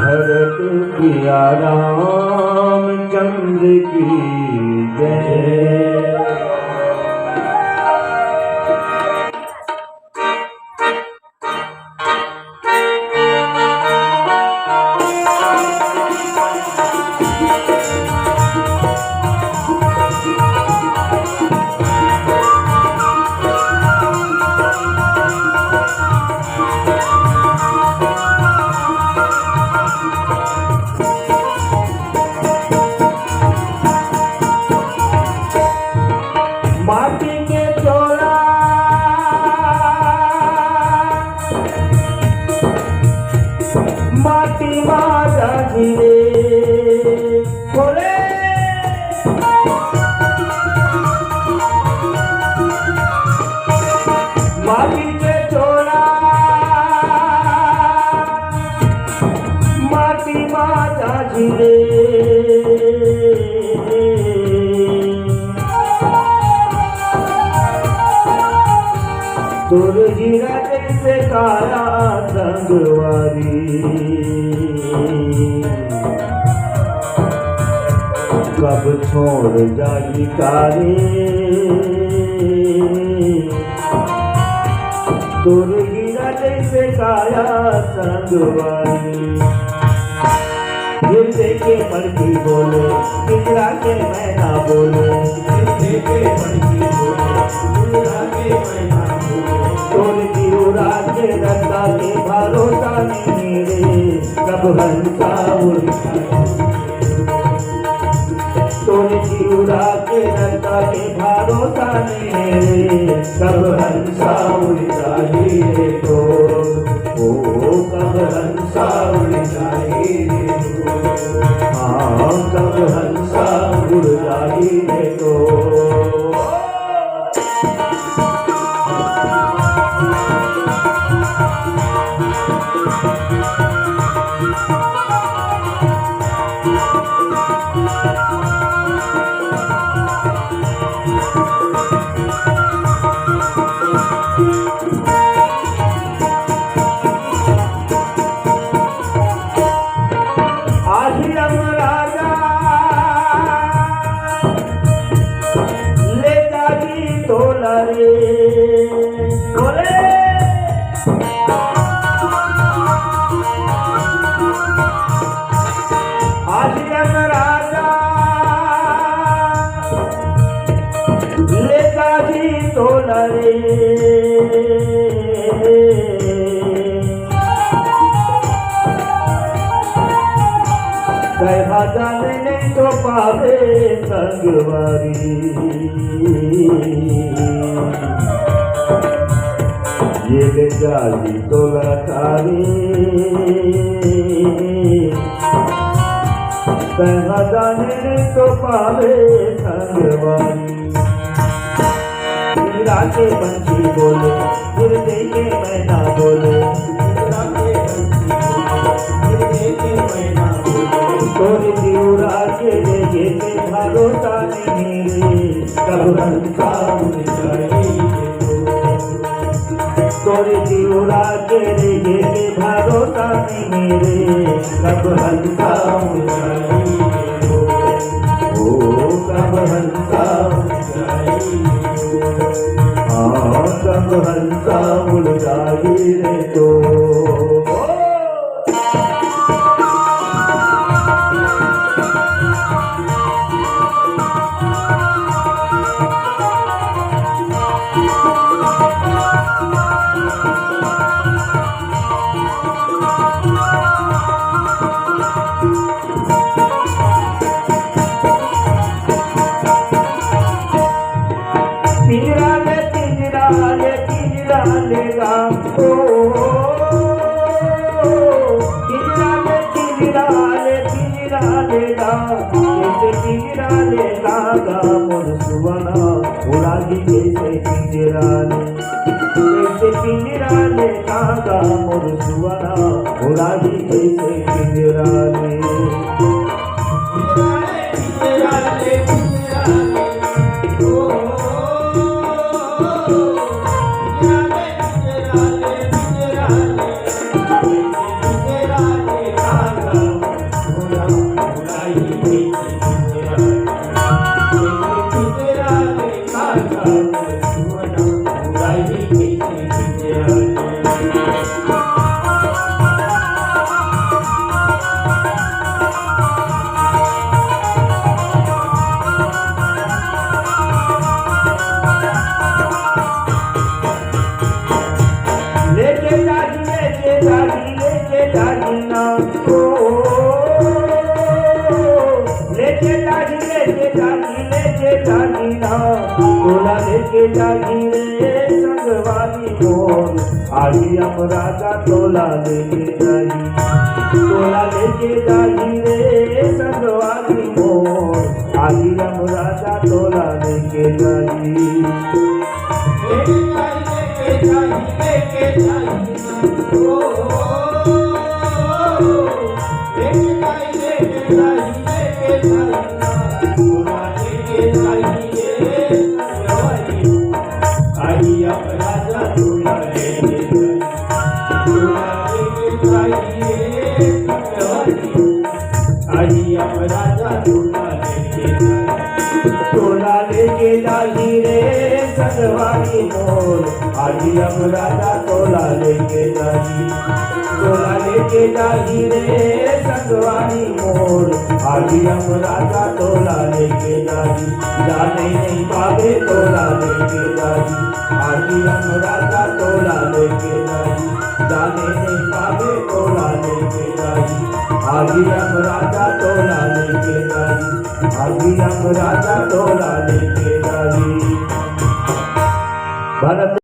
भरत किया रामचंद्र की जय। माटी के चोला माटी माता गिरे बोले माटी के चोला माटी माता गिरे तोर हीरा जैसे काला संगवारी कब छोड़ जाई कारी तोर हीरा जैसे काला संगवारी गिरते के मड़की बोले गिरा के मैना बोले गिरते के मड़की बोले गिरा के मैना तोर की उड़ा के रत्ता के भरोसा नहीं रे कब हंसा उड़ता तोर की उड़ा के रत्ता के भरोसा नहीं रे कब हंसा उड़ता रे तो ओ कब हंसा उड़ता रे हाँ कब हंसा उड़ जाए तो कहा जाने नहीं तो पावे संगवारी ये ले जाली तो लखारी कहा जाने नहीं तो पावे संगवारी गिरा के पंछी बोले गिरते के मैना बोले गिरा के पंछी बोले गिरते के मैना तोरी दिउरा के लेके भरोसा नहीं रे कब हंसा उड़ जाए तोरी दिउरा के लेके भरोसा नहीं रे कब हंसा उड़ जाए ओ कब हंसा उड़ जाए हाँ कब हंसा उड़ जाए रे तो लेके जाही ना ओ लेके जाही ना तोला लेके जाही रे संगवारी मोर आही हम राजा तोला लेके जाही तोला लेके जाही रे संगवारी मोर आही हम राजा तोला लेके जाही लेके जाही ओ तोला लेके जाही रे संगवारी मोर आही हम राजा तोला लेके जाही तोला लेके जाही रे संगवारी मोर आही हम राजा तोला लेके जाही जाने नहीं पावे तोला लेके जाही आही हम राजा तोला लेके जाही जाने नहीं पावे तोला लेके जाही आही हम राजा तोला लेके जाही आही हम राजा तोला लेके जाही भरत